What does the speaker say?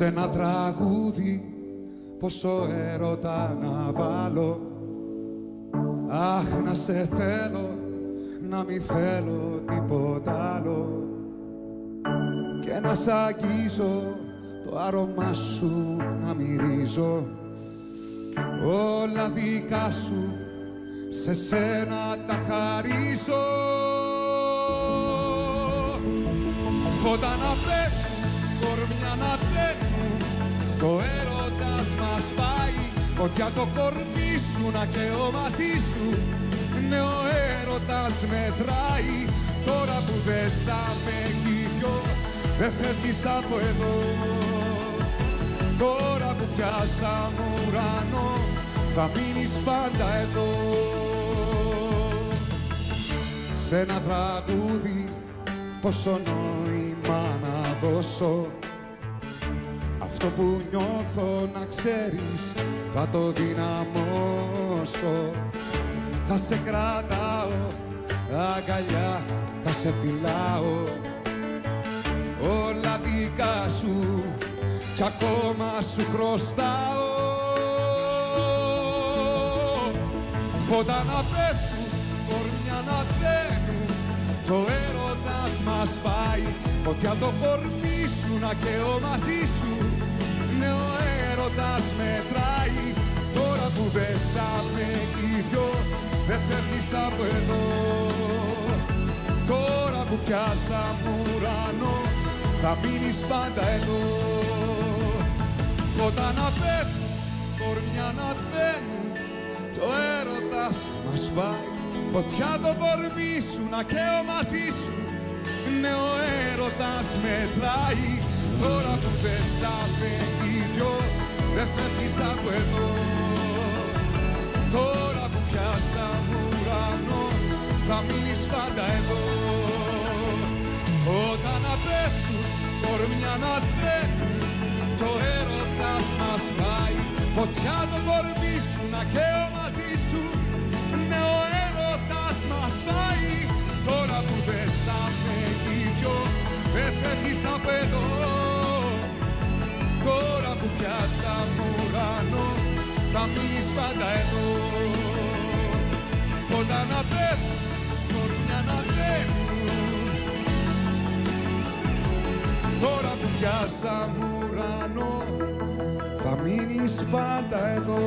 σε ένα τραγούδι πόσο έρωτα να βάλω. Αχ, να σε θέλω, να μη θέλω τίποτα άλλο, και να σ' αγγίζω, το άρωμά σου να μυρίζω. Όλα δικά σου σε σένα τα χαρίζω. Φώτα να πέσουν, κορμιά να θέτουν, το έρωτας μας πάει. Φωτιά το κορμί σου να καίω μαζί σου, ναι ο έρωτας μετράει. Τώρα που δέσαμε κι οι δυο, δεν φεύγεις από εδώ. Τώρα που πιάσαμε ουρανό, θα μείνεις πάντα εδώ. Σ' ένα τραγούδι πόσο νόημα να δώσω, αυτό που νιώθω να ξέρεις θα το δυναμώσω. Θα σε κρατάω αγκαλιά, θα σε φυλάω, όλα δικά σου κι ακόμα σου χρωστάω. Φώτα να πέφτουν, κορμιά να θένουν, το έρωτας μας πάει. Φωτιά το κορμί σου να καίω μαζί σου, ναι ο έρωτας μετράει. Τώρα που δέσαμε οι δυο, δεν φεύγεις από εδώ. Τώρα που πιάσαμε ουρανό, θα μείνεις πάντα εδώ. Φώτα να πέφτουν, κορμιά να θένουν, το έρωτας μας πάει. Φωτιά το κορμί σου να καίω μαζί σου, ναι ο έρωτας μετράει. Τώρα που δέσαμε οι δυο, δεν φεύγεις από εδώ. Τώρα που πιάσαμε ουρανό, θα μείνεις πάντα εδώ. Όταν να πέφτουν, κορμιά να θένουν, το έρωτας μας πάει. Φωτιά το κορμί σου να καίω μαζί σου, ναι ο έρωτας μας πάει. Τώρα που δέσαμε οι δυο, δεν φεύγεις απ' εδώ. Τώρα που πιάσαμε ουρανό, θα μείνεις πάντα εδώ. Φώτα να πέφτουν, κορμιά να θένουν, τώρα που πιάσαμε ουρανό, θα μείνεις πάντα εδώ.